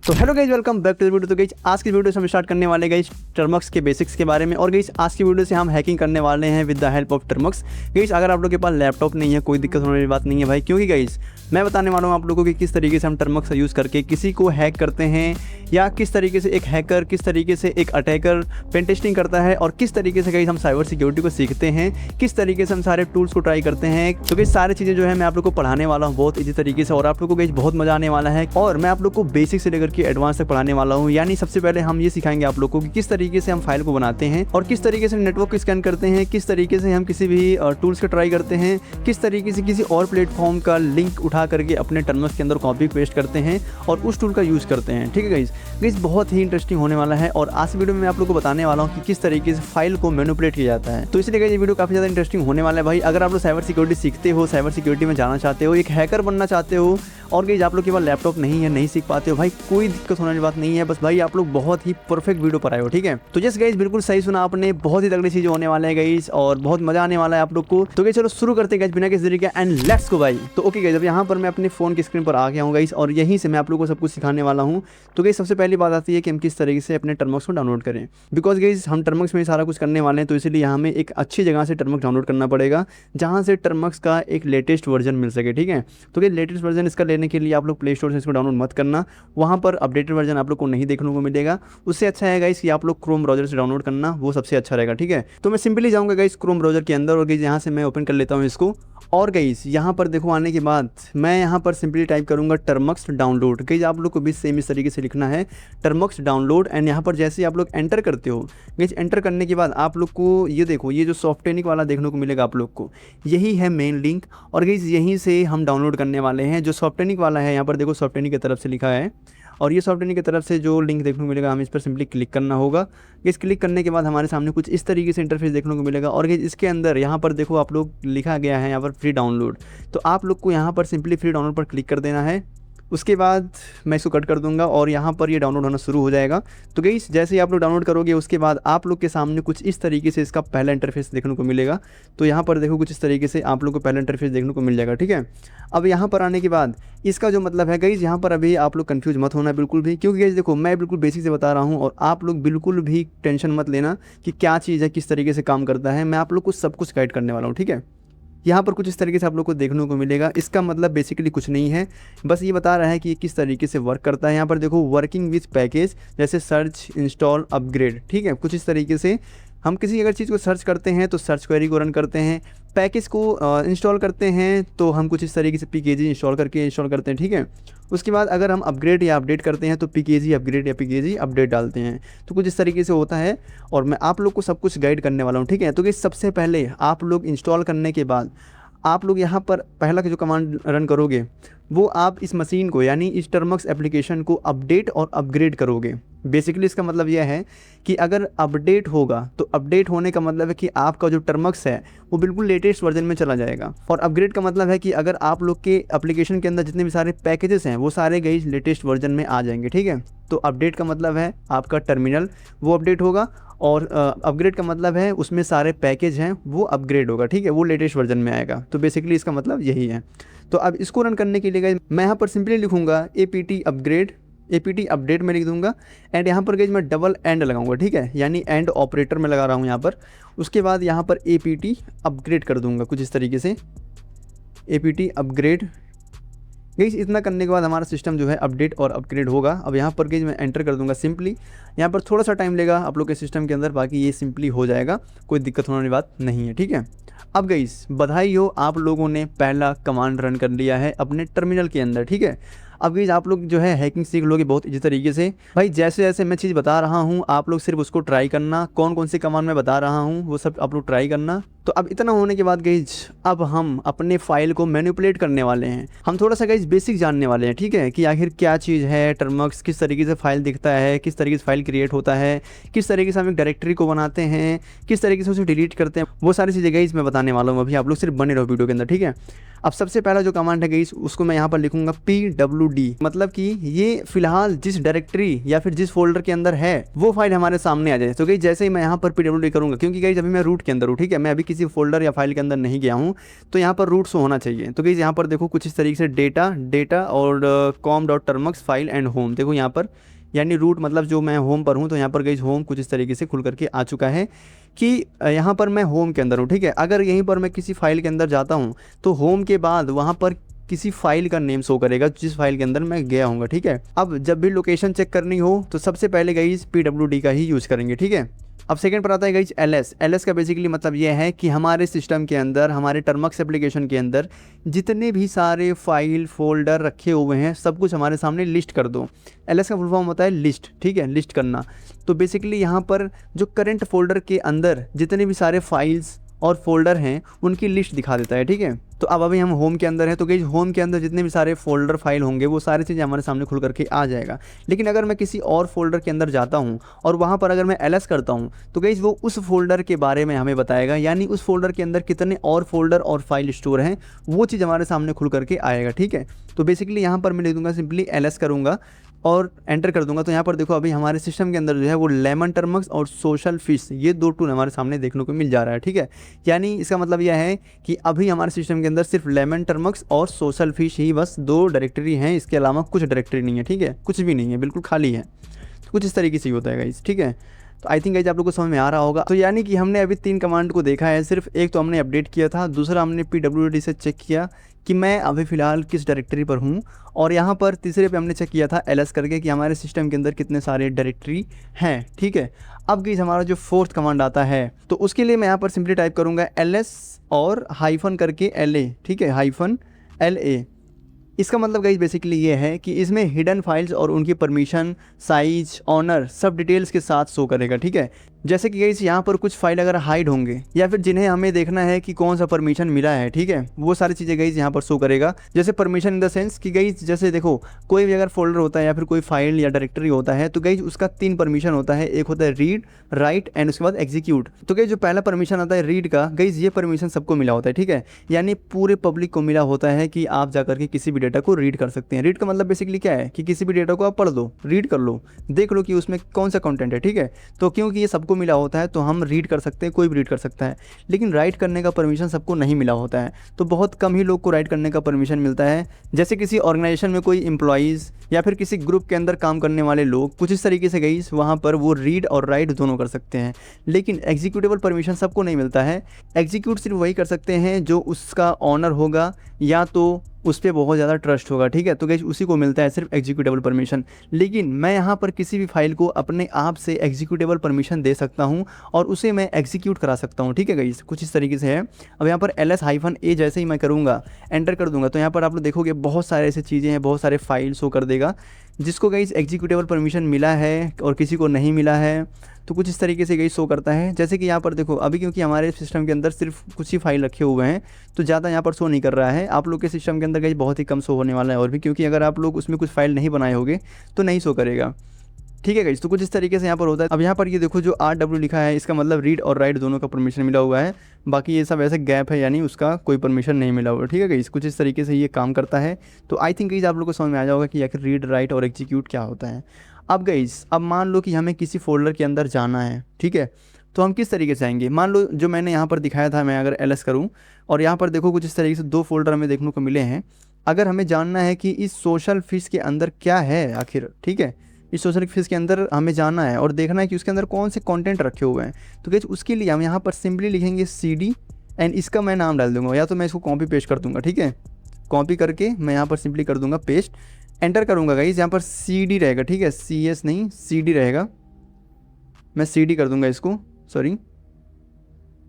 तो hello guys, welcome back to the video. तो guys आज की वीडियो से हम स्टार्ट करने वाले गाइज टर्मक्स के बेसिक्स के बारे में। और गाइज आज की वीडियो से हम हैकिंग करने वाले हैं with the help of Termux. Guys अगर आप लोग के पास लैपटॉप नहीं है कोई दिक्कत होने वाली बात नहीं है भाई, क्योंकि गाइज मैं बताने वाला हूँ आप लोगों को कि किस तरीके से हम टर्मक्स का यूज़ करके किसी को हैक करते हैं, या किस तरीके से एक हैकर, किस तरीके से एक अटैकर पेन टेस्टिंग करता है, और किस तरीके से गाइज हम साइबर सिक्योरिटी को सीखते हैं, किस तरीके से हम सारे टूल्स को ट्राई करते हैं। तो गाइज सारी चीज़ें जो है मैं आप लोग को पढ़ाने वाला हूँ बहुत ईजी तरीके से, और आप लोग को गाइज बहुत मजा आने वाला है। और मैं आप लोग को बेसिक से लेकर के एडवांस तक पढ़ाने वाला हूँ। यानी सबसे पहले हम ये सिखाएंगे आप लोग को कि किस तरीके से हम फाइल को बनाते हैं, और किस तरीके से नेटवर्क को स्कैन करते हैं, किस तरीके से हम किसी भी टूल्स का ट्राई करते हैं, किस तरीके से किसी और प्लेटफॉर्म का लिंक उठा करके अपने टर्मक्स के अंदर कॉपी पेस्ट करते हैं और उस टूल का यूज़ करते हैं। ठीक है गाइज बहुत ही इंटरेस्टिंग होने वाला है। और आज वीडियो में मैं आप लोग को बताने वाला हूँ कि किस तरीके से फाइल को मैनिपुलेट किया जाता है। तो इसलिए गाइज ये वीडियो काफ़ी ज़्यादा इंटरेस्टिंग होने वाला है भाई। अगर आप लोग साइबर सिक्योरिटी सीखते हो, साइबर सिक्योरिटी में जाना चाहते हो, एक हैकर बनना चाहते हो, और गाइज आप लोग के पास लैपटॉप नहीं है, नहीं सीख पाते हो भाई, कोई दिक्कत होने वाली बात नहीं है। बस भाई आप लोग बहुत ही परफेक्ट वीडियो पर आए हो। ठीक है, तो जस्ट गाइज बिल्कुल सही सुना आपने, बहुत ही तगड़ी चीज़ होने वाला है गाइज, और बहुत मजा आने वाला है आप लोग को। तो गाइज चलो शुरू करते हैं गाइज बिना किसी तरीके, एंड लेट्स गो भाई। तो ओके गाइज अब यहाँ पर मैं अपने फ़ोन की स्क्रीन पर आ गया हूँ गाइज, और यहीं से मैं आप लोग को सब कुछ सिखाने वाला हूँ। तो गाइज सबसे पहली बात आती है कि हम किस तरीके से अपने टर्मक्स को डाउनलोड करें। बिकॉज गाइज हम टर्मक्स में सारा कुछ करने वाले हैं, तो इसलिए हमें एक अच्छी जगह से टर्मक्स डाउनलोड करना पड़ेगा जहाँ से टर्मक्स का एक लेटेस्ट वर्जन मिल सके। ठीक है, तो गाइज लेटेस्ट वर्जन इसका लेने के लिए आप लोग प्ले स्टोर से इसको डाउनलोड मत करना, वहाँ पर अपडेटेड वर्जन आप लोग को नहीं देखने को मिलेगा। उससे अच्छा है गाइस कि आप लोग क्रोम ब्राउजर से डाउनलोड करना, वो सबसे अच्छा रहेगा। ठीक है, तो मैं सिंपली जाऊँगा गाइस क्रोम ब्राउजर के अंदर, और गाइस यहाँ से मैं ओपन कर लेता हूँ इसको। और गाइस यहाँ पर देखो आने के बाद मैं यहाँ पर सिंपली टाइप करूँगा टर्मक्स डाउनलोड। गाइस आप लोग को भी सेम इस तरीके से लिखना है टर्मक्स डाउनलोड। एंड यहाँ पर जैसे ही आप लोग एंटर करते हो गाइस, एंटर करने के बाद आप लोग को ये देखो, ये जो सॉफ्टटेनिक वाला देखने को मिलेगा आप लोग को, यही है मेन लिंक। और गाइस यहीं से हम डाउनलोड करने वाले हैं। जो सॉफ्टटेनिक वाला है यहाँ पर देखो सॉफ्टटेनिक की तरफ से लिखा है, और ये सॉफ्टवेयर की तरफ से जो लिंक देखने को मिलेगा हमें इस पर सिंपली क्लिक करना होगा। इस क्लिक करने के बाद हमारे सामने कुछ इस तरीके से इंटरफेस देखने को मिलेगा। और इसके अंदर यहाँ पर देखो आप लोग लिखा गया है यहाँ पर फ्री डाउनलोड, तो आप लोग को यहाँ पर सिंपली फ्री डाउनलोड पर क्लिक कर देना है। उसके बाद मैं इसको कट कर दूंगा और यहाँ पर ये डाउनलोड होना शुरू हो जाएगा। तो गाइस जैसे ही आप लोग डाउनलोड करोगे उसके बाद आप लोग के सामने कुछ इस तरीके से इसका पहला इंटरफेस देखने को मिलेगा। तो यहाँ पर देखो कुछ इस तरीके से आप लोग को पहला इंटरफेस देखने को मिल जाएगा। ठीक है, अब यहाँ पर आने के बाद इसका जो मतलब है गाइस, यहाँ पर अभी आप लोग कंफ्यूज मत होना बिल्कुल भी, क्योंकि गाइस देखो मैं बिल्कुल बेसिक से बता रहा हूँ, और आप लोग बिल्कुल भी टेंशन मत लेना कि क्या चीज़ है, किस तरीके से काम करता है। मैं आप लोग को सब कुछ गाइड करने वाला हूँ। ठीक है, यहाँ पर कुछ इस तरीके से आप लोग को देखने को मिलेगा। इसका मतलब बेसिकली कुछ नहीं है, बस ये बता रहा है कि ये किस तरीके से वर्क करता है। यहाँ पर देखो वर्किंग विथ पैकेज, जैसे सर्च, इंस्टॉल, अपग्रेड। ठीक है, कुछ इस तरीके से हम किसी अगर चीज़ को सर्च करते हैं तो सर्च क्वेरी को रन करते हैं, पैकेज को इंस्टॉल करते हैं तो हम कुछ इस तरीके से पीकेजी इंस्टॉल करके इंस्टॉल करते हैं। ठीक है, उसके बाद अगर हम अपग्रेड या अपडेट करते हैं तो पीकेजी अपग्रेड या पीकेजी अपडेट डालते हैं। तो कुछ इस तरीके से होता है, और मैं आप लोग को सब कुछ गाइड करने वाला हूँ। ठीक है, तो कि सबसे पहले आप लोग इंस्टॉल करने के बाद आप लोग यहाँ पर पहला जो कमांड रन करोगे वो आप इस मशीन को, यानी इस टर्मक्स एप्लीकेशन को अपडेट और अपग्रेड करोगे। बेसिकली इसका मतलब यह है कि अगर अपडेट होगा तो अपडेट होने का मतलब है कि आपका जो टर्मक्स है वो बिल्कुल लेटेस्ट वर्जन में चला जाएगा, और अपग्रेड का मतलब है कि अगर आप लोग के एप्लीकेशन के अंदर जितने भी सारे पैकेजेस हैं वो सारे गई लेटेस्ट वर्जन में आ जाएंगे। ठीक है, तो अपडेट का मतलब है आपका टर्मिनल वो अपडेट होगा, और अपग्रेड का मतलब है उसमें सारे पैकेज हैं वो अपग्रेड होगा। ठीक है, वो लेटेस्ट वर्जन में आएगा। तो बेसिकली इसका मतलब यही है। तो अब इसको रन करने के लिए मैं यहाँ पर सिंपली लिखूंगा APT अपग्रेड, APT अपडेट में लिख दूंगा, एंड यहाँ पर मैं डबल एंड लगाऊंगा। ठीक है, यानी एंड ऑपरेटर में लगा रहा हूँ यहाँ पर। उसके बाद यहाँ पर APT अपग्रेड कर दूंगा कुछ इस तरीके से, APT अपग्रेड। गाइस इतना करने के बाद हमारा सिस्टम जो है अपडेट और अपग्रेड होगा। अब यहाँ पर गाइस मैं एंटर कर दूंगा सिंपली। यहाँ पर थोड़ा सा टाइम लेगा आप लोग के सिस्टम के अंदर, बाकी ये सिंपली हो जाएगा, कोई दिक्कत होने वाली बात नहीं है। ठीक है, अब गाइस बधाई हो, आप लोगों ने पहला कमांड रन कर लिया है अपने टर्मिनल के अंदर। ठीक है, अब गाइस आप लोग जो है हैकिंग सीख लोगे बहुत इजी तरीके से भाई। जैसे जैसे मैं चीज़ बता रहा हूँ आप लोग सिर्फ उसको ट्राई करना, कौन कौन सी कमांड मैं बता रहा हूँ वो सब आप लोग ट्राई करना। तो अब इतना होने के बाद गाइस अब हम अपने फाइल को मैनिपुलेट करने वाले हैं। हम थोड़ा सा गाइस बेसिक जानने वाले हैं। ठीक है, कि आखिर क्या चीज़ है टर्मक्स, किस तरीके से फाइल दिखता है, किस तरीके से फाइल क्रिएट होता है, किस तरीके से हम एक डायरेक्टरी को बनाते हैं, किस तरीके से उसे डिलीट करते हैं, वो सारी चीज़ें गाइस मैं बताने वाला हूँ अभी। आप लोग सिर्फ बने रहो वीडियो के अंदर। ठीक है, अब सबसे पहला जो कमांड है गाइस उसको मैं यहाँ पर लिखूंगा pwd, मतलब कि ये फिलहाल जिस डायरेक्टरी या फिर जिस फोल्डर के अंदर है वो फाइल हमारे सामने आ जाए। तो गाइस जैसे ही मैं यहाँ पर pwd करूंगा, क्योंकि गाइस अभी मैं रूट के अंदर हूँ, ठीक है, मैं अभी किसी फोल्डर या फाइल के अंदर नहीं गया हूँ, तो यहाँ पर रूट शो होना चाहिए। तो गाइस यहाँ पर देखो कुछ इस तरीके से डेटा और com.termux फाइल एंड होम, देखो यहाँ पर, यानी रूट मतलब जो मैं होम पर हूँ, तो यहाँ पर गाइस होम कुछ इस तरीके से खुल करके आ चुका है कि यहाँ पर मैं होम के अंदर हूँ, ठीक है। अगर यहीं पर मैं किसी फाइल के अंदर जाता हूँ तो होम के बाद वहाँ पर किसी फाइल का नेम शो करेगा जिस फाइल के अंदर मैं गया हूँगा, ठीक है। अब जब भी लोकेशन चेक करनी हो तो सबसे पहले गाइस pwd का ही यूज़ करेंगे, ठीक है। अब सेकंड पर आता है गाइस ls का बेसिकली मतलब ये है कि हमारे सिस्टम के अंदर, हमारे टर्मक्स एप्लीकेशन के अंदर जितने भी सारे फाइल फोल्डर रखे हुए हैं सब कुछ हमारे सामने लिस्ट कर दो। ls का फुल फॉर्म होता है लिस्ट, ठीक है, लिस्ट करना। तो बेसिकली यहाँ पर जो करंट फोल्डर के अंदर जितने भी सारे फाइल्स और फोल्डर हैं उनकी लिस्ट दिखा देता है, ठीक है। तो अब अभी हम होम के अंदर हैं, तो गाइस होम के अंदर जितने भी सारे फोल्डर फाइल होंगे वो सारी चीज़ें हमारे सामने खुल करके आ जाएगा। लेकिन अगर मैं किसी और फोल्डर के अंदर जाता हूँ और वहाँ पर अगर मैं ls करता हूँ तो गाइस वो उस फोल्डर के बारे में हमें बताएगा, यानी उस फोल्डर के अंदर कितने और फोल्डर और फाइल स्टोर हैं वो चीज़ हमारे सामने खुल करके आएगा, ठीक है। तो बेसिकली यहाँ पर मैं लिख दूँगा सिंपली ls करूँगा और एंटर कर दूंगा। तो यहाँ पर देखो अभी हमारे सिस्टम के अंदर जो है वो लेमन टर्मक्स और सोशल फिश, ये दो टूल हमारे सामने देखने को मिल जा रहा है, ठीक है। यानी इसका मतलब यह है कि अभी हमारे सिस्टम के अंदर सिर्फ लेमन टर्मक्स और सोशल फिश ही बस दो डायरेक्टरी हैं, इसके अलावा कुछ डायरेक्टरी नहीं है, ठीक है, कुछ भी नहीं है, बिल्कुल खाली है। तो कुछ इस तरीके से ही होता है गाइस, ठीक है। तो आई थिंक गाइस आप लोग को समझ में आ रहा होगा। तो यानी कि हमने अभी 3 कमांड को देखा है, सिर्फ एक तो हमने अपडेट किया था, दूसरा हमने pwd से चेक किया कि मैं अभी फ़िलहाल किस डायरेक्टरी पर हूँ, और यहाँ पर तीसरे पे हमने चेक किया था ls करके कि हमारे सिस्टम के अंदर कितने सारे डायरेक्टरी हैं, ठीक है। अब गाइस हमारा जो 4th कमांड आता है तो उसके लिए मैं यहाँ पर सिंपली टाइप करूँगा ls और हाइफन करके la, ठीक है, हाइफन la। इसका मतलब गाइस बेसिकली ये है कि इसमें हिडन फाइल्स और उनकी परमिशन, साइज, ऑनर सब डिटेल्स के साथ शो करेगा, ठीक है। जैसे कि गाइस यहाँ पर कुछ फाइल अगर हाइड होंगे या फिर जिन्हें हमें देखना है कि कौन सा परमिशन मिला है, ठीक है, वो सारी चीज़ें गाइस यहाँ पर शो करेगा। जैसे परमिशन इन द सेंस कि गाइस जैसे देखो कोई भी अगर फोल्डर होता है या फिर कोई फाइल या डायरेक्टरी होता है तो गाइस उसका 3 परमिशन होता है, एक होता है रीड, राइट एंड उसके बाद एग्जीक्यूट। तो गाइस जो पहला परमिशन आता है रीड का, गाइस ये परमिशन सबको मिला होता है, ठीक है, यानी पूरे पब्लिक को मिला होता है कि आप जाकर के किसी भी डेटा को रीड कर सकते हैं। रीड का मतलब बेसिकली क्या है कि किसी भी डेटा को आप पढ़ लो, रीड कर लो, देख लो कि उसमें कौन सा कंटेंट है, ठीक है। तो क्योंकि ये सबको मिला होता है तो हम रीड कर सकते हैं, कोई भी रीड कर सकता है। लेकिन राइट करने का परमिशन सबको नहीं मिला होता है, तो बहुत कम ही लोग को राइट करने का परमिशन मिलता है। जैसे किसी ऑर्गेनाइजेशन में कोई एम्प्लॉइज़ या फिर किसी ग्रुप के अंदर काम करने वाले लोग कुछ इस तरीके से गाइस वहाँ पर वो रीड और राइट दोनों कर सकते हैं। लेकिन एग्जीक्यूटेबल परमिशन सबको नहीं मिलता है। एग्जीक्यूट सिर्फ वही कर सकते हैं जो उसका ऑनर होगा या तो उस पर बहुत ज़्यादा ट्रस्ट होगा, ठीक है। तो गाइस उसी को मिलता है सिर्फ एग्जीक्यूटेबल परमिशन। लेकिन मैं यहाँ पर किसी भी फाइल को अपने आप से एग्जीक्यूटेबल परमिशन दे सकता हूँ और उसे मैं एग्जीक्यूट करा सकता हूँ, ठीक है गाइस, कुछ इस तरीके से है। अब यहाँ पर ls-a जैसे ही मैं करूँगा, एंटर कर दूँगा, तो यहाँ पर आप लोग देखोगे बहुत सारे ऐसी चीज़ें हैं, बहुत सारे फाइल शो कर देगा जिसको गाइस एग्जीक्यूटेबल परमिशन मिला है और किसी को नहीं मिला है। तो कुछ इस तरीके से गाइस शो करता है। जैसे कि यहाँ पर देखो अभी क्योंकि हमारे सिस्टम के अंदर सिर्फ कुछ ही फाइल रखे हुए हैं तो ज़्यादा यहाँ पर शो नहीं कर रहा है। आप लोग के सिस्टम के अंदर गाइस बहुत ही कम शो होने वाला है और भी, क्योंकि अगर आप लोग उसमें कुछ फाइल नहीं बनाए होंगे तो नहीं शो करेगा, ठीक है गाइस। तो कुछ इस तरीके से यहाँ पर होता है। अब यहाँ पर ये देखो जो RW लिखा है इसका मतलब रीड और राइट दोनों का परमिशन मिला हुआ है, बाकी ये सब ऐसे गैप है यानी उसका कोई परमिशन नहीं मिला हुआ, ठीक है गाइस। कुछ इस तरीके से ये काम करता है। तो आई थिंक गाइस आप लोग को समझ में आ जाएगा कि आखिर रीड, राइट और एग्जीक्यूट क्या होता है। अब गाइस अब मान लो कि हमें किसी फोल्डर के अंदर जाना है, ठीक है, तो हम किस तरीके से आएंगे। मान लो जो मैंने यहाँ पर दिखाया था, मैं अगर ls करूँ और यहाँ पर देखो कुछ इस तरीके से 2 फोल्डर हमें देखने को मिले हैं। अगर हमें जानना है कि इस सोशल फिश के अंदर क्या है आखिर, ठीक है, इस सोशल फिश के अंदर हमें जाना है और देखना है कि उसके अंदर कौन से कंटेंट रखे हुए हैं। तो गाइस उसके लिए हम यहाँ पर सिंपली लिखेंगे cd एंड इसका मैं नाम डाल दूंगा, या तो मैं इसको कॉपी पेस्ट कर दूंगा, ठीक है, कॉपी करके मैं यहाँ पर सिंपली कर दूंगा पेस्ट, एंटर करूँगा गाइस। यहाँ पर cd रहेगा, ठीक है, cs नहीं cd रहेगा, मैं cd कर दूंगा इसको, सॉरी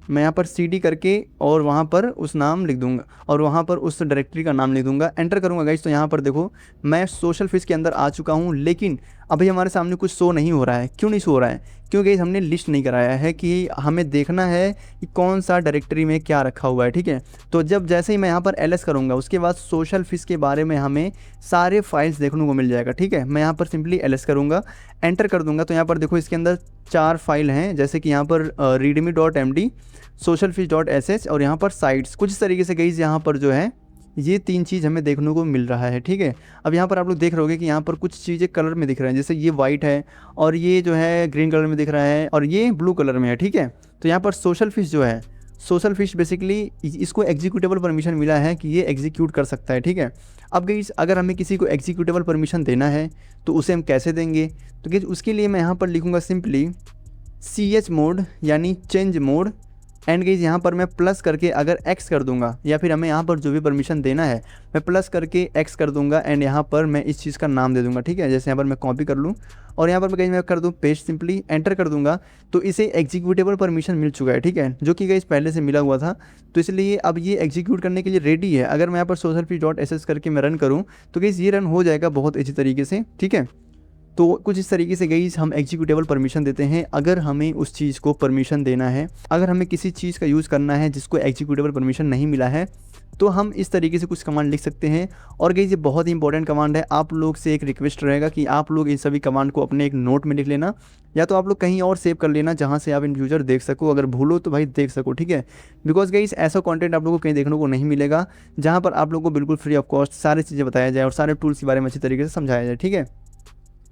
मैं यहाँ पर cd करके और वहाँ पर उस नाम लिख दूंगा और वहाँ पर उस डायरेक्टरी का नाम लिख दूंगा, एंटर करूँगा गाइस। तो यहाँ पर देखो मैं सोशल फिश के अंदर आ चुका हूँ, लेकिन अभी हमारे सामने कुछ शो नहीं हो रहा है। क्यों नहीं शो हो रहा है? क्योंकि गाइस हमने लिस्ट नहीं कराया है कि हमें देखना है कि कौन सा डायरेक्टरी में क्या रखा हुआ है, ठीक है। तो जब जैसे ही मैं यहाँ पर ls करूँगा उसके बाद सोशल फिश के बारे में हमें सारे फाइल्स देखने को मिल जाएगा, ठीक है। मैं यहाँ पर सिंपली ls करूँगा, एंटर कर दूँगा, तो यहाँ पर देखो इसके अंदर 4 फाइल हैं, जैसे कि यहाँ पर readme.md, socialfish.sh और यहाँ पर साइट्स। कुछ इस तरीके से गाइस यहाँ पर जो है ये 3 चीज़ हमें देखने को मिल रहा है, ठीक है। अब यहाँ पर आप लोग देख रहे होगे कि यहाँ पर कुछ चीज़ें कलर में दिख रहे हैं, जैसे ये वाइट है और ये जो है ग्रीन कलर में दिख रहा है और ये ब्लू कलर में है, ठीक है। तो यहाँ पर सोशल फिश जो है, सोशल फिश बेसिकली इसको एग्जीक्यूटेबल परमिशन मिला है कि ये एग्जीक्यूट कर सकता है, ठीक है। अब गाइस अगर हमें किसी को एग्जीक्यूटेबल परमिशन देना है तो उसे हम कैसे देंगे, तो गाइस उसके लिए मैं यहाँ पर लिखूँगा सिंपली ch मोड यानी चेंज मोड एंड गाइस यहाँ पर मैं प्लस करके अगर x कर दूंगा, या फिर हमें यहाँ पर जो भी परमिशन देना है मैं प्लस करके x कर दूंगा एंड यहाँ पर मैं इस चीज़ का नाम दे दूंगा, ठीक है। जैसे यहाँ पर मैं कॉपी कर लूँ और यहाँ पर मैं कर दूँ पेस्ट, सिंपली एंटर कर दूंगा तो इसे एग्जीक्यूटेबल परमिशन मिल चुका है, ठीक है, जो कि गाइस पहले से मिला हुआ था। तो इसलिए अब ये एग्जीक्यूट करने के लिए रेडी है। अगर मैं यहाँ पर socialfish.sh करके मैं रन करूँ तो गाइस ये रन हो जाएगा बहुत अच्छी तरीके से, ठीक है। तो कुछ इस तरीके से गाइस हम एग्जीक्यूटेबल परमिशन देते हैं अगर हमें उस चीज़ को परमिशन देना है। अगर हमें किसी चीज़ का यूज़ करना है जिसको एग्जीक्यूटेबल परमिशन नहीं मिला है तो हम इस तरीके से कुछ कमांड लिख सकते हैं। और गाइस ये बहुत ही इंपॉर्टेंट कमांड है, आप लोग से एक रिक्वेस्ट रहेगा कि आप लोग इन सभी कमांड को अपने एक नोट में लिख लेना, या तो आप लोग कहीं और सेव कर लेना जहाँ से आप इन फ्यूचर देख सको, अगर भूलो तो भाई देख सको, ठीक है। बिकॉज गाइस ऐसा कंटेंट आप लोगों को कहीं देखने को नहीं मिलेगा जहाँ पर आप लोगों को बिल्कुल फ्री ऑफ कॉस्ट सारी चीज़ें बताया जाए और सारे टूल्स के बारे में अच्छी तरीके से समझाया जाए, ठीक है।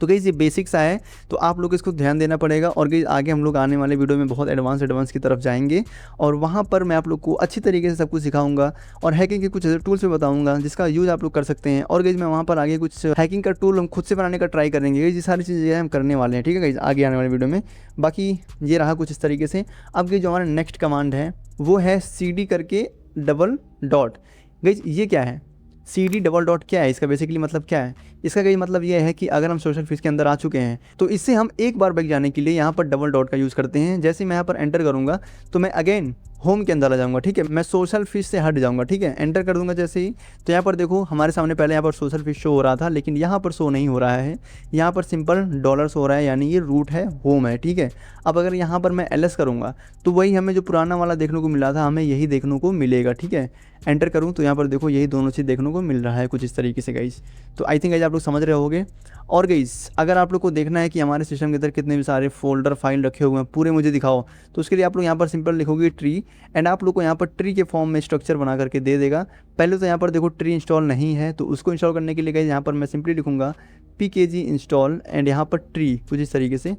तो गाइस ये बेसिक्स है, तो आप लोग इसको ध्यान देना पड़ेगा। और गाइस आगे हम लोग आने वाले वीडियो में बहुत एडवांस की तरफ जाएंगे और वहाँ पर मैं आप लोग को अच्छी तरीके से सब कुछ सिखाऊंगा और हैकिंग के कुछ टूल्स भी बताऊंगा जिसका यूज़ आप लोग कर सकते हैं। और गाइस मैं वहाँ पर आगे कुछ हैकिंग का टूल हम खुद से बनाने का ट्राई करेंगे, ये सारी चीज़ें हम करने वाले हैं, ठीक है गाइस, आगे आने वाले वीडियो में। बाकी ये रहा कुछ इस तरीके से। अब गाइस जो हमारा नेक्स्ट कमांड है वो है CD करके डबल डॉट। गाइस ये क्या है, CD डबल डॉट क्या है, इसका बेसिकली मतलब क्या है? इसका कई मतलब ये है कि अगर हम सोशल फिश के अंदर आ चुके हैं तो इससे हम एक बार बैक जाने के लिए यहाँ पर डबल डॉट का यूज़ करते हैं। जैसे मैं यहाँ पर एंटर करूँगा तो मैं अगेन होम के अंदर आ जाऊँगा, ठीक है, मैं सोशल फिश से हट जाऊँगा, ठीक है। एंटर कर दूँगा जैसे ही तो यहाँ पर देखो हमारे सामने पहले यहाँ पर सोशल फिश शो हो रहा था, लेकिन यहाँ पर शो नहीं हो रहा है, यहाँ पर सिंपल डॉलर्स हो रहा है, यानी ये रूट है, होम है, ठीक है। अब अगर यहाँ पर मैं LS करूँगा तो वही हमें जो पुराना वाला देखने को मिला था हमें यही देखने को मिलेगा, ठीक है। एंटर करूँ तो यहाँ पर देखो यही दोनों चीज़ देखने को मिल रहा है कुछ इस तरीके से गाइस। तो आई थिंक गाइस आप लोग समझ रहे होंगे। और गाइस अगर आप लोग को देखना है कि हमारे सिस्टम के अंदर कितने भी सारे फोल्डर फाइल रखे हुए हैं पूरे मुझे दिखाओ, तो उसके लिए आप लोग यहाँ पर सिंपल लिखोगे ट्री एंड आप लोग को यहाँ पर ट्री के फॉर्म में स्ट्रक्चर बना करके दे देगा। पहले तो यहाँ पर देखो ट्री इंस्टॉल नहीं है तो उसको इंस्टॉल करने के लिए गाइस यहाँ पर मैं सिंपली लिखूँगा pkg इंस्टॉल एंड यहाँ पर ट्री कुछ इस तरीके से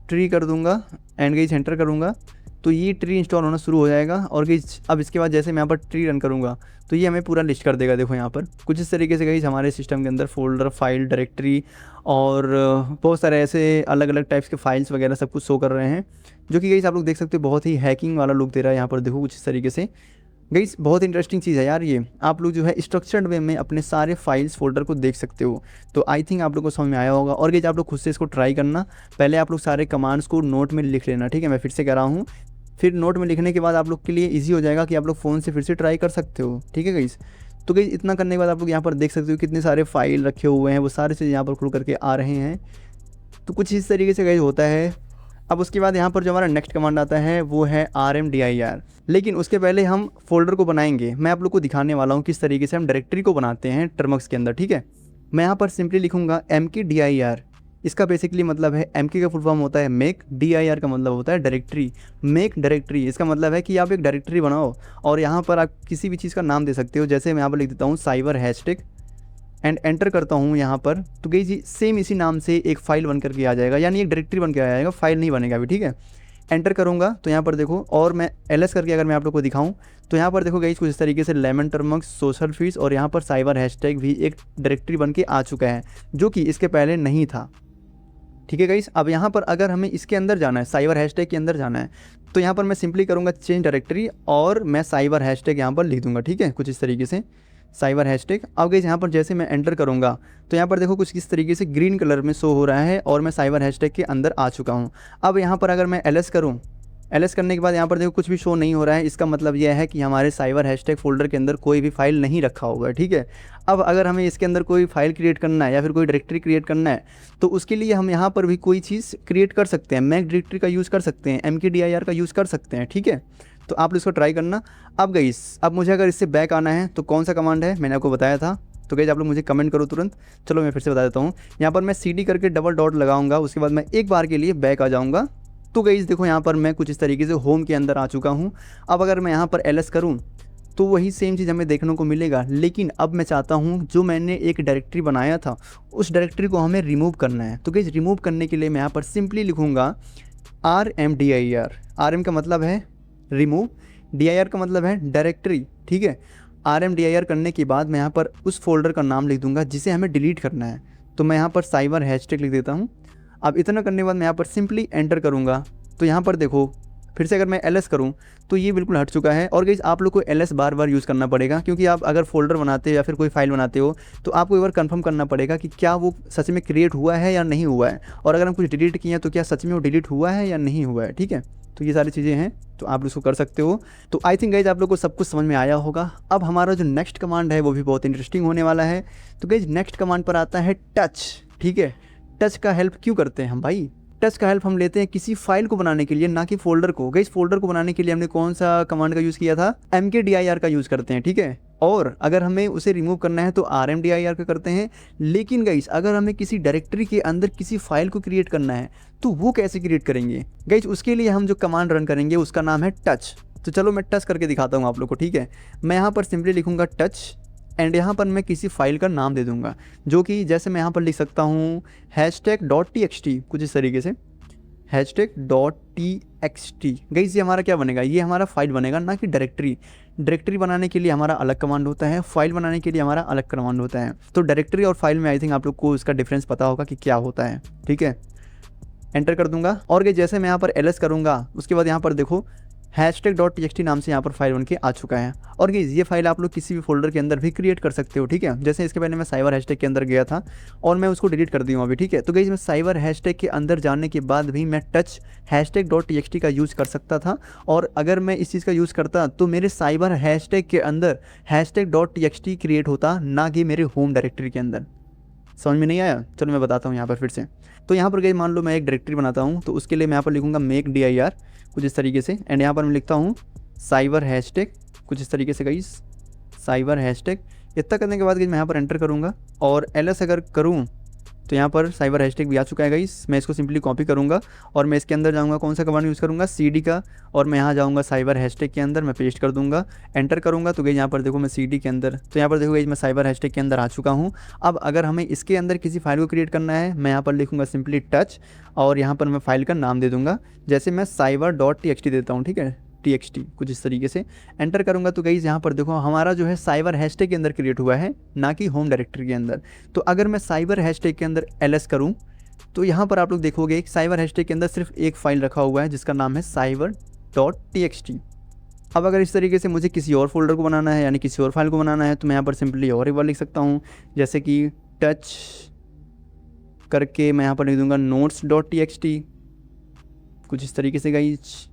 ट्री कर दूंगा एंड गाइस एंटर करूँगा तो ये ट्री इंस्टॉल होना शुरू हो जाएगा। और गाइस अब इसके बाद जैसे मैं यहाँ पर ट्री रन करूँगा तो ये हमें पूरा लिस्ट कर देगा। देखो यहाँ पर कुछ इस तरीके से गाइस हमारे सिस्टम के अंदर फोल्डर फाइल डायरेक्टरी और बहुत सारे ऐसे अलग अलग टाइप्स के फाइल्स वगैरह सब कुछ शो कर रहे हैं, जो कि गाइस आप लोग देख सकते हो बहुत ही हैकिंग वाला लुक दे रहा है। यहाँ पर देखो कुछ इस तरीके से गाइस बहुत इंटरेस्टिंग चीज़ है यार ये, आप लोग जो है स्ट्रक्चर्ड वे में अपने सारे फाइल्स फोल्डर को देख सकते हो। तो आई थिंक आप लोग को समझ में आया होगा। और गाइस आप लोग खुद से इसको ट्राई करना, पहले आप लोग सारे कमांड्स को नोट में लिख लेना, ठीक है, मैं फिर से कह रहा हूँ। फिर नोट में लिखने के बाद आप लोग के लिए ईजी हो जाएगा कि आप लोग फ़ोन से फिर से ट्राई कर सकते हो, ठीक है गाइस। तो गाइस इतना करने के बाद आप लोग यहाँ पर देख सकते हो कितने सारे फाइल रखे हुए हैं, वो सारे चीज़ यहाँ पर खुल करके आ रहे हैं। तो कुछ इस तरीके से गाइस होता है। अब उसके बाद यहाँ पर जो हमारा नेक्स्ट कमांड आता है वो है RMDIR, लेकिन उसके पहले हम फोल्डर को बनाएंगे। मैं आप लोग को दिखाने वाला हूँ किस तरीके से हम डायरेक्टरी को बनाते हैं टर्मक्स के अंदर, ठीक है। मैं यहाँ पर सिंपली लिखूँगा MKDIR। इसका बेसिकली मतलब है MK का फुल फॉर्म होता है मेक, DIR का मतलब होता है डायरेक्टरी, मेक डायरेक्टरी। इसका मतलब है कि आप एक डायरेक्टरी बनाओ और यहाँ पर आप किसी भी चीज़ का नाम दे सकते हो। जैसे मैं यहाँ पर लिख देता हूँ साइबर हैशटैग एंड एंटर करता हूँ यहाँ पर, तो गाइस जी सेम इसी नाम से एक फ़ाइल बन करके आ जाएगा, यानी एक डायरेक्टरी बन के आ जाएगा, फाइल नहीं बनेगा अभी, ठीक है। एंटर करूँगा तो यहाँ पर देखो, और मैं LS करके अगर मैं आप लोग को दिखाऊँ तो यहाँ पर देखो गाइस कुछ इस तरीके से लेमन टर्मक्स सोशल फिश और यहाँ पर साइबर हैशटैग भी एक डायरेक्टरी बन के आ चुका है, जो कि इसके पहले नहीं था, ठीक है गाइस। अब यहाँ पर अगर हमें इसके अंदर जाना है, साइबर हैशटैग के अंदर जाना है, तो यहाँ पर मैं सिंपली करूँगा चेंज डायरेक्टरी और मैं साइबर हैशटैग यहाँ पर लिख दूँगा, ठीक है, कुछ इस तरीके से साइबर हैशटैग। अब गाइस यहाँ पर जैसे मैं एंटर करूँगा तो यहाँ पर देखो कुछ इस तरीके से ग्रीन कलर में शो हो रहा है और मैं साइबर हैशटैग के अंदर आ चुका हूँ। अब यहाँ पर अगर मैं LS करूँ, LS करने के बाद यहाँ पर देखो कुछ भी शो नहीं हो रहा है, इसका मतलब यह है कि हमारे साइबर हैशटैग फोल्डर के अंदर कोई भी फाइल नहीं रखा होगा, ठीक है। अब अगर हमें इसके अंदर कोई फाइल क्रिएट करना है या फिर कोई डायरेक्टरी क्रिएट करना है तो उसके लिए हम यहाँ पर भी कोई चीज़ क्रिएट कर सकते हैं, मैक डायरेक्टरी का यूज़ कर सकते हैं, MKDIR का यूज़ कर सकते हैं, ठीक है। तो आप इसको ट्राई करना। अब गाइस अब मुझे अगर इससे बैक आना है तो कौन सा कमांड है मैंने आपको बताया था, तो गाइस आप लोग मुझे कमेंट करो तुरंत। चलो मैं फिर से बता देता हूँ। यहाँ पर मैं CD करके डबल डॉट लगाऊंगा, उसके बाद मैं एक बार के लिए बैक आ जाऊँगा। तो गाइस देखो यहाँ पर मैं कुछ इस तरीके से होम के अंदर आ चुका हूँ। अब अगर मैं यहाँ पर LS करूँ तो वही सेम चीज़ हमें देखने को मिलेगा। लेकिन अब मैं चाहता हूँ जो मैंने एक डायरेक्टरी बनाया था उस डायरेक्टरी को हमें रिमूव करना है। तो गाइस रिमूव करने के लिए मैं यहाँ पर सिंपली लिखूँगा RMDIR। RM का मतलब है रिमूव, DIR का मतलब है डायरेक्टरी, ठीक है। RMDIR करने के बाद मैं यहाँ पर उस फोल्डर का नाम लिख दूंगा जिसे हमें डिलीट करना है। तो मैं यहाँ पर साइबर हैशटैग लिख देता हूँ। अब इतना करने के बाद मैं यहाँ पर सिंपली एंटर करूँगा। तो यहाँ पर देखो फिर से अगर मैं LS करूँ तो ये बिल्कुल हट चुका है। और गाइस आप लोग को LS बार बार यूज़ करना पड़ेगा, क्योंकि आप अगर फोल्डर बनाते हो या फिर कोई फाइल बनाते हो तो आपको एक बार कंफर्म करना पड़ेगा कि क्या वो सच में क्रिएट हुआ है या नहीं हुआ है, और अगर हम कुछ डिलीट किए हैं तो क्या सच में वो डिलीट हुआ है या नहीं हुआ है, ठीक है। तो ये सारी चीज़ें हैं, तो आप इसको कर सकते हो। तो आई थिंक गाइज आप लोग को सब कुछ समझ में आया होगा। अब हमारा जो नेक्स्ट कमांड है वो भी बहुत इंटरेस्टिंग होने वाला है। तो गाइज नेक्स्ट कमांड पर आता है टच, ठीक है। टच का हेल्प क्यों करते हैं हम भाई? टच का हेल्प हम लेते हैं किसी फाइल को बनाने के लिए, ना कि फोल्डर को। गाइस फोल्डर को बनाने के लिए हमने कौन सा कमांड का यूज़ किया था? MKDIR का यूज़ करते हैं, ठीक है। और अगर हमें उसे रिमूव करना है तो RMDIR का करते हैं। लेकिन गाइस अगर हमें किसी डायरेक्टरी के अंदर किसी फाइल को क्रिएट करना है तो वो कैसे क्रिएट करेंगे? गाइस उसके लिए हम जो कमांड रन करेंगे उसका नाम है टच। तो चलो मैं टच करके दिखाता हूँ आप लोग को, ठीक है। मैं यहाँ पर सिंपली लिखूँगा टच एंड यहाँ पर मैं किसी फाइल का नाम दे दूँगा, जो कि जैसे मैं यहाँ पर लिख सकता हूँ #.txt, कुछ इस तरीके से #.txt। गाइस ये हमारा क्या बनेगा? ये हमारा फाइल बनेगा, ना कि डायरेक्टरी। डायरेक्टरी बनाने के लिए हमारा अलग कमांड होता है, फाइल बनाने के लिए हमारा अलग कमांड होता है। तो डायरेक्टरी और फाइल में आई थिंक आप लोग को इसका डिफरेंस पता होगा कि क्या होता है, ठीक है। एंटर कर दूंगा और गाइस जैसे मैं यहाँ पर LS करूँगा उसके बाद यहाँ पर देखो #.txt नाम से यहाँ पर फाइल बन के आ चुका है। और गाइस ये फाइल आप लोग किसी भी फोल्डर के अंदर भी क्रिएट कर सकते हो, ठीक है। जैसे इसके पहले मैं साइबर हैशटैग के अंदर गया था और मैं उसको डिलीट कर दी हूँ अभी, ठीक है। तो गाइस मैं साइबर हैशटैग के अंदर जाने के बाद भी मैं टच #.txt का यूज़ कर सकता था, और अगर मैं इस चीज़ का यूज़ करता तो मेरे साइबर हैशटैग के अंदर #.txt क्रिएट होता, ना कि मेरे होम डायरेक्टरी के अंदर। समझ में नहीं आया? चलो मैं बताता हूँ यहाँ पर फिर से। तो यहाँ पर गाइस मान लो मैं एक डायरेक्टरी बनाता हूँ, तो उसके लिए मैं यहाँ पर लिखूँगा MakeDIR कुछ इस तरीके से, एंड यहाँ पर मैं लिखता हूँ साइबर हैशटैग कुछ इस तरीके से गाइस, साइबर हैशटैग। इतना करने के बाद गाइस मैं यहाँ पर एंटर करूँगा और LS अगर करूँ तो यहाँ पर साइबर हैशटैग भी आ चुका है गाइस। मैं इसको सिंपली कॉपी करूँगा और मैं इसके अंदर जाऊँगा, कौन सा कमांड यूज़ करूँगा? CD का, और मैं यहाँ जाऊँगा साइबर हैशटैग के अंदर, मैं पेस्ट कर दूँगा, एंटर करूँगा। तो गाइस यहाँ पर देखो मैं CD के अंदर, तो यहाँ पर देखो गाइस मैं साइबर हैशटैग के अंदर आ चुका हूँ। अब अगर हमें इसके अंदर किसी फाइल को क्रिएट करना है, मैं यहाँ पर लिखूँगा सिंपली टच, और यहाँ पर मैं फाइल का नाम दे दूँगा, जैसे मैं cyber.txt देता हूँ, ठीक है, TXT कुछ इस तरीके से। एंटर करूंगा तो गाइस यहाँ पर देखो हमारा जो है साइबर हैशटैग के अंदर क्रिएट हुआ है, ना कि होम डायरेक्टरी के अंदर। तो अगर मैं साइबर हैशटैग के अंदर LS करूं तो यहाँ पर आप लोग देखोगे साइबर हैशटैग के अंदर सिर्फ एक फाइल रखा हुआ है जिसका नाम है cyber.txt। अब अगर इस तरीके से मुझे किसी और फोल्डर को बनाना है, यानी किसी और फाइल को बनाना है, तो मैं यहाँ पर सिंपली और एक बार लिख सकता हूँ, जैसे कि टच करके मैं यहाँ पर लिख दूंगा notes.txt कुछ इस तरीके से गाइस।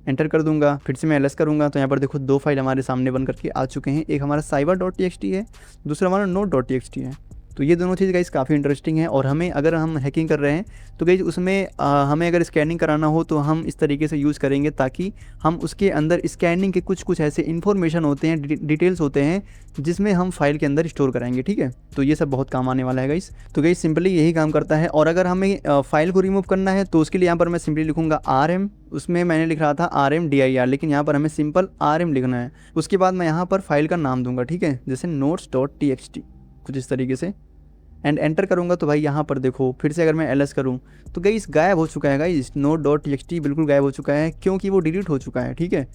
एंटर कर दूंगा, फिर से मैं LS करूंगा तो यहाँ पर देखो दो फाइल हमारे सामने बन करके आ चुके हैं। एक हमारा cyber.txt है, दूसरा हमारा note.txt है। तो ये दोनों चीज़ गाइस काफ़ी इंटरेस्टिंग है। और हमें अगर हम हैकिंग कर रहे हैं तो गाइस उसमें हमें अगर स्कैनिंग कराना हो तो हम इस तरीके से यूज़ करेंगे, ताकि हम उसके अंदर स्कैनिंग के कुछ ऐसे इन्फॉर्मेशन होते हैं, डिटेल्स होते हैं, जिसमें हम फाइल के अंदर स्टोर कराएंगे, ठीक है। तो ये सब बहुत काम आने वाला है गाइस। तो गाइस सिंपली यही काम करता है। और अगर हमें फाइल को रिमूव करना है तो उसके लिए यहाँ पर मैं सिंपली लिखूँगा RM, उसमें मैंने लिख रहा था RMDIR, लेकिन यहाँ पर हमें सिंपल RM लिखना है। उसके बाद मैं यहाँ पर फाइल का नाम दूंगा, ठीक है, जैसे notes.txt कुछ इस तरीके से, एंड एंटर करूंगा तो भाई यहाँ पर देखो फिर से अगर मैं LS करूँ तो गाइस गायब हो चुका है गाइस, note.txt बिल्कुल गायब हो चुका है, क्योंकि वो डिलीट हो चुका है, ठीक है।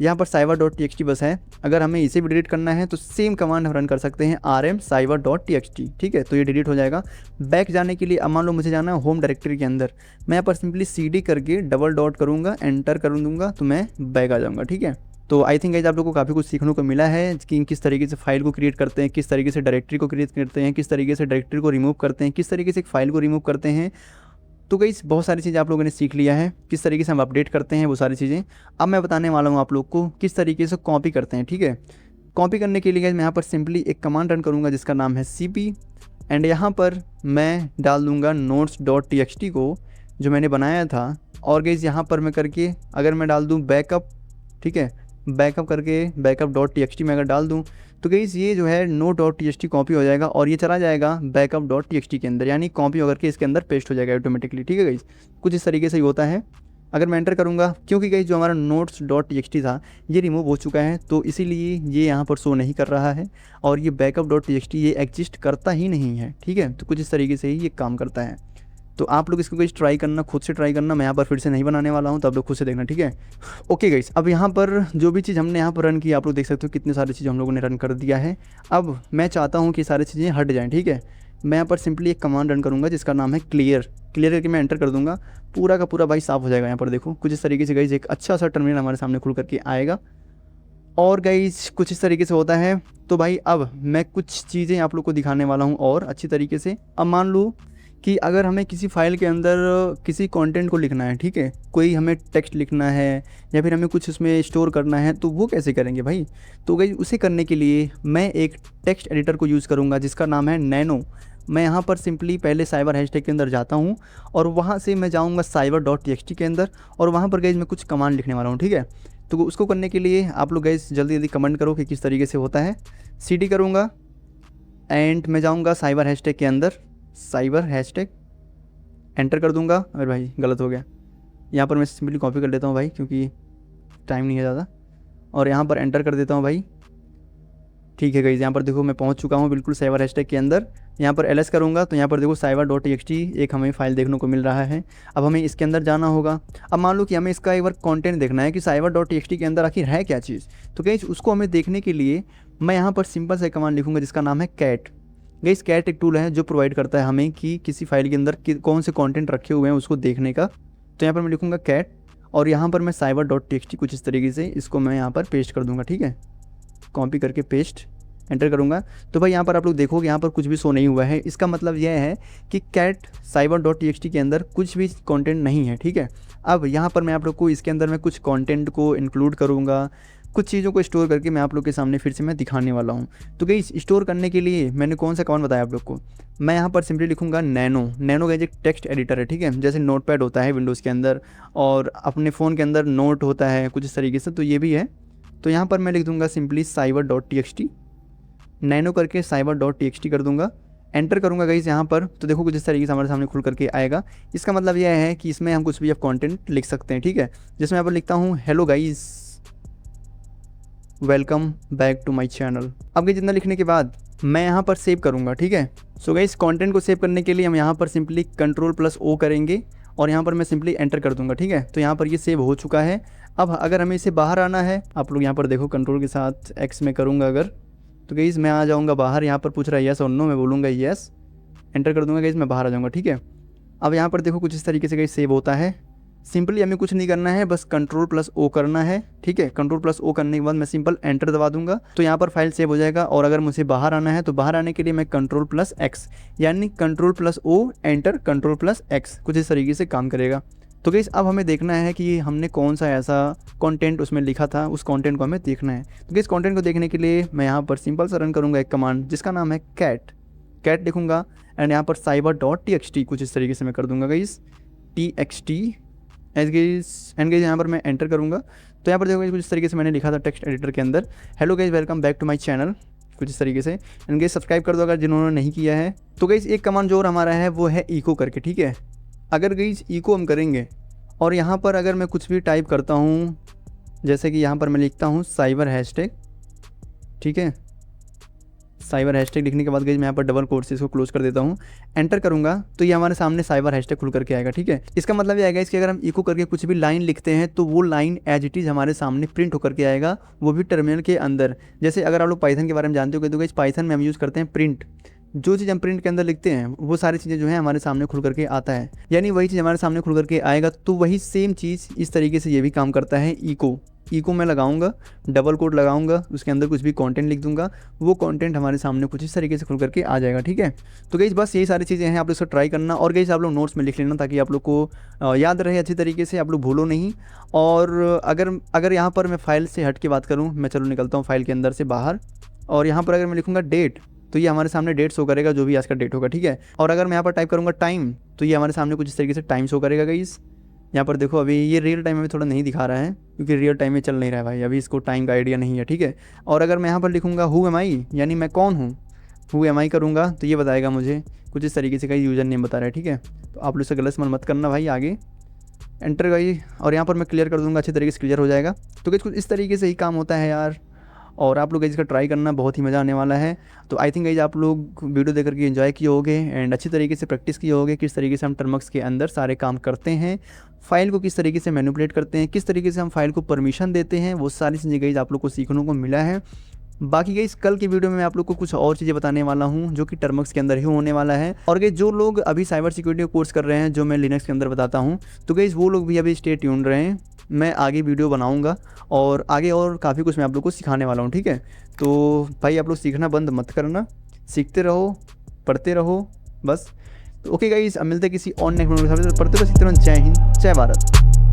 यहाँ पर cyber.txt बस है। अगर हमें इसे भी डिलीट करना है तो सेम कमांड हम रन कर सकते हैं RM cyber.txt, ठीक है। तो ये डिलीट हो जाएगा। बैक जाने के लिए अब मान लो मुझे जाना है होम डायरेक्टरी के अंदर, मैं यहाँ पर सिंपली CD करके डबल डॉट करूँगा, एंटर कर दूँगा तो मैं बैक आ जाऊँगा, ठीक है। तो आई थिंक गाइस आप लोगों को काफ़ी कुछ सीखने को मिला है कि किस तरीके से फाइल को क्रिएट करते हैं, किस तरीके से डायरेक्टरी को क्रिएट करते हैं, किस तरीके से डायरेक्टरी को रिमूव करते हैं, किस तरीके से एक फाइल को रिमूव करते हैं। तो गाइस बहुत सारी चीज़ें आप लोगों ने सीख लिया है, किस तरीके से हम अपडेट करते हैं वो सारी चीज़ें। अब मैं बताने वाला हूँ आप लोग को किस तरीके से कॉपी करते हैं, ठीक है। कॉपी करने के लिए गाइस मैं यहाँ पर सिंपली एक कमांड रन करूँगा जिसका नाम है CP, एंड यहाँ पर मैं डाल दूँगा notes.txt को जो मैंने बनाया था। और गाइस यहाँ पर मैं करके अगर मैं डाल दूँ बैकअप, ठीक है, बैकअप करके बैकअप.txt में अगर डाल दूं तो गाइस ये जो है no.txt कॉपी हो जाएगा और ये चला जाएगा बैकअप.txt के अंदर, यानी कॉपी होकर के इसके अंदर पेस्ट हो जाएगा ऑटोमेटिकली, ठीक है गाइस। कुछ इस तरीके से ही होता है। अगर मैं एंटर करूँगा, क्योंकि गाइस जो हमारा नोट्स डॉट टी था ये रिमूव हो चुका है, तो इसीलिए ये यहाँ पर शो नहीं कर रहा है और ये बैकअप डॉट टी ये एग्जिस्ट करता ही नहीं है, ठीक है। तो कुछ इस तरीके से ही ये काम करता है। तो आप लोग इसको गाइस ट्राई करना, खुद से ट्राई करना, मैं यहाँ पर फिर से नहीं बनाने वाला हूँ, तो आप लोग खुद से देखना, ठीक है। ओके गाइस, अब यहाँ पर जो भी चीज़ हमने यहाँ पर रन की, आप लोग देख सकते हो कितनी सारी चीज़ हम लोगों ने रन कर दिया है। अब मैं चाहता हूँ कि सारी चीज़ें हट जाएँ, ठीक है। मैं यहाँ पर सिंपली एक कमांड रन करूँगा जिसका नाम है क्लियर। क्लियर करके मैं एंटर कर दूँगा, पूरा का पूरा भाई साफ़ हो जाएगा। यहाँ पर देखो कुछ इस तरीके से गाइस एक अच्छा सा टर्मिनल हमारे सामने खुल करके आएगा और गाइस कुछ इस तरीके से होता है। तो भाई अब मैं कुछ चीज़ें आप लोग को दिखाने वाला हूँ और अच्छी तरीके से। अब मान लो कि अगर हमें किसी फाइल के अंदर किसी कंटेंट को लिखना है, ठीक है, कोई हमें टेक्स्ट लिखना है या फिर हमें कुछ उसमें स्टोर करना है, तो वो कैसे करेंगे भाई। तो गाइस उसे करने के लिए मैं एक टेक्स्ट एडिटर को यूज़ करूँगा जिसका नाम है नैनो। मैं यहाँ पर सिंपली पहले साइबर हैशटैग के अंदर जाता हूँ और वहाँ से मैं जाऊँगा साइबर डॉट टी के अंदर और वहाँ पर गाइस मैं कुछ कमांड लिखने वाला हूँ, ठीक है। तो उसको करने के लिए आप लोग गाइस जल्दी जल्दी कमेंट करो कि किस तरीके से होता है। cd करूँगा एंड मैं जाऊँगा साइबर हैशटैग के अंदर, साइबर हैशटैग एंटर कर दूंगा। अरे भाई गलत हो गया, यहाँ पर मैं सिंपली कॉपी कर लेता हूँ भाई क्योंकि टाइम नहीं है ज़्यादा, और यहाँ पर एंटर कर देता हूँ भाई, ठीक है गाइस। यहाँ पर देखो मैं पहुँच चुका हूँ बिल्कुल साइबर हैशटैग के अंदर। यहाँ पर ls करूँगा तो यहाँ पर देखो साइबर डॉट टी एक हमें फाइल देखने को मिल रहा है। अब हमें इसके अंदर जाना होगा। अब मान लो कि हमें इसका एक बार कंटेंट देखना है कि साइबर डॉट टी के अंदर आखिर है क्या चीज़। तो गाइस उसको हमें देखने के लिए मैं यहाँ पर सिंपल सा कमांड लिखूँगा जिसका नाम है कैट। गाइस कैट एक टूल है जो प्रोवाइड करता है हमें कि किसी फाइल के अंदर कौन से कंटेंट रखे हुए हैं उसको देखने का। तो यहाँ पर मैं लिखूँगा कैट और यहाँ पर मैं साइबर डॉट टी कुछ इस तरीके से इसको मैं यहाँ पर पेस्ट कर दूँगा, ठीक है। कॉपी करके पेस्ट एंटर करूँगा तो भाई यहाँ पर आप लोग देखोगे यहाँ पर कुछ भी शो नहीं हुआ है। इसका मतलब यह है कि कैट साइबर डॉट टी के अंदर कुछ भी कंटेंट नहीं है, ठीक है। अब यहाँ पर मैं आप लोग को इसके अंदर मैं कुछ कंटेंट को इंक्लूड करूँगा, कुछ चीज़ों को स्टोर करके मैं आप लोग के सामने फिर से मैं दिखाने वाला हूँ। तो गाइस स्टोर करने के लिए मैंने कौन सा कमांड बताया आप लोग को, मैं यहाँ पर सिंपली लिखूँगा नैनो। नैनो गाइस एक टेक्स्ट एडिटर है, ठीक है, जैसे नोटपैड होता है विंडोज़ के अंदर और अपने फ़ोन के अंदर नोट होता है कुछ इस तरीके से, तो ये भी है। तो यहाँ पर मैं लिख दूँगा simply cyber dot T, nano करके साइबर डॉट टी कर दूँगा, एंटर करूँगा गाइस यहाँ पर। तो देखो कुछ इस तरीके से हमारे सामने खुल करके आएगा। इसका मतलब यह है कि इसमें हम कुछ भी अब कंटेंट लिख सकते हैं, ठीक है। जिसमें यहाँ पर लिखता हूँ hello guys welcome back to my channel. अब ये जितना लिखने के बाद मैं यहाँ पर सेव करूँगा, ठीक है। सो गाइस कंटेंट को सेव करने के लिए हम यहाँ पर सिंपली Ctrl+O करेंगे और यहाँ पर मैं सिंपली एंटर कर दूँगा, ठीक है। तो यहाँ पर ये सेव हो चुका है। अब अगर हमें इसे बाहर आना है, आप लोग यहाँ पर देखो कंट्रोल के साथ X में करूँगा अगर, तो गाइस मैं आ जाऊँगा बाहर। यहाँ पर पूछ रहा है येस और नो, मैं बोलूँगा येस, एंटर कर दूँगा गाइस, मैं बाहर आ जाऊँगा, ठीक है। अब यहाँ पर देखो कुछ इस तरीके से गाइस सेव होता है। सिंपली हमें कुछ नहीं करना है, बस Ctrl+O करना है, ठीक है। Ctrl+O करने के बाद मैं सिंपल एंटर दबा दूंगा तो यहाँ पर फाइल सेव हो जाएगा। और अगर मुझे बाहर आना है तो बाहर आने के लिए मैं Ctrl+X यानी Ctrl+O एंटर Ctrl+X कुछ इस तरीके से काम करेगा। तो गाइस अब हमें देखना है कि हमने कौन सा ऐसा कंटेंट उसमें लिखा था, उस कंटेंट को हमें देखना है। तो गाइस कंटेंट को देखने के लिए मैं यहाँ पर सिंपल सा रन करूँगा एक कमांड जिसका नाम है कैट। कैट लिखूँगा एंड यहाँ पर साइबर डॉट टी कुछ इस तरीके से मैं कर दूँगा गाइस TXT एंड गाइस यहाँ पर मैं एंटर करूँगा। तो यहाँ पर देखो कुछ इस तरीके से मैंने लिखा था टेक्स्ट एडिटर के अंदर, hello guys welcome back to my channel कुछ इस तरीके से। एंड गाइस सब्सक्राइब कर दो अगर जिन्होंने नहीं किया है। तो गाइस एक कमांड जो और हमारा है वो है इको करके, ठीक है। अगर गाइस इको हम करेंगे और यहाँ पर अगर मैं कुछ भी टाइप करता हूँ, जैसे कि यहाँ पर मैं लिखता हूँ साइबर हैशटैग, ठीक है। साइबर हैशटैग लिखने के बाद गाइस मैं यहाँ पर डबल कोट से इसको क्लोज कर देता हूँ, एंटर करूँगा तो ये हमारे सामने साइबर हैशटैग खुल करके आएगा, ठीक है। इसका मतलब ये आएगा कि अगर हम इको करके कुछ भी लाइन लिखते हैं तो वो लाइन एज इट इज़ हमारे सामने प्रिंट होकर के आएगा, वो भी टर्मिनल के अंदर। जैसे अगर आप लोग पाइथन के बारे में जानते हो तो गाइस पाइथन में हम यूज़ करते हैं प्रिंट। जो चीज़ हम प्रिंट के अंदर लिखते हैं वो सारी चीज़ें जो है हमारे सामने खुल करके आता है, यानी वही चीज़ हमारे सामने खुल करके आएगा। तो वही सेम चीज़ इस तरीके से ये भी काम करता है इको। इको मैं लगाऊंगा, डबल कोट लगाऊंगा, उसके अंदर कुछ भी कंटेंट लिख दूंगा, वो कंटेंट हमारे सामने कुछ इस तरीके से खुल करके आ जाएगा, ठीक है। तो गाइस बस यही सारी चीज़ें हैं, आप लोग इसको ट्राई करना और गाइस आप लोग नोट्स में लिख लेना ताकि आप लोग को याद रहे अच्छी तरीके से, आप लोग भूलो नहीं। और अगर यहाँ पर मैं फाइल से हट के बात करूँ, मैं चलो निकलता हूँ फाइल के अंदर से बाहर, और यहाँ पर अगर मैं लिखूँगा डेट तो ये हमारे सामने डेट शो करेगा, जो भी आज का डेट होगा, ठीक है। और अगर मैं यहाँ पर टाइप करूँगा टाइम तो ये हमारे सामने कुछ इस तरीके से टाइम शो करेगा गाइस। यहाँ पर देखो अभी ये रियल टाइम में थोड़ा नहीं दिखा रहा है क्योंकि रियल टाइम में चल नहीं रहा है भाई, अभी इसको टाइम का आइडिया नहीं है, ठीक है। और अगर मैं यहाँ पर लिखूँगा हु एम आई यानी मैं कौन हूँ, हु एम आई करूँगा तो ये बताएगा मुझे कुछ इस तरीके से का यूज़र नेम बता रहा है, ठीक है। तो आप लोग से गलत मत करना भाई आगे। एंटर गई और यहाँ पर मैं क्लियर कर दूंगा, अच्छे तरीके से क्लियर हो जाएगा। तो गाइस कुछ इस तरीके से ही काम होता है यार, और आप लोग इसका ट्राई करना, बहुत ही मज़ा आने वाला है। तो आई थिंक गाइस आप लोग वीडियो देख करके एंजॉय किए होगे एंड अच्छी तरीके से प्रैक्टिस किए होगे किस तरीके से हम टर्मक्स के अंदर सारे काम करते हैं, फाइल को किस तरीके से मैनिपुलेट करते हैं, किस तरीके से हम फाइल को परमिशन देते हैं, वो सारी चीज़ें गाइस आप लोग को सीखने को मिला है। बाकी गाइस कल की वीडियो में मैं आप लोग को कुछ और चीज़ें बताने वाला हूँ जो कि टर्मक्स के अंदर ही होने वाला है। और गाइस जो लोग अभी साइबर सिक्योरिटी कोर्स कर रहे हैं जो मैं लिनक्स के अंदर बताता हूँ, तो गाइस वो लोग भी अभी स्टे ट्यून्ड रहे हैं, मैं आगे वीडियो बनाऊंगा और आगे और काफ़ी कुछ मैं आप लोग को सिखाने वाला हूँ, ठीक है। तो भाई आप लोग सीखना बंद मत करना, सीखते रहो, पढ़ते रहो बस। तो ओके गाइस, अब मिलते हैं किसी और नेक्स्ट वीडियो के साथ। पढ़ते रहो, सीखते रहो। जय हिंद, जय भारत।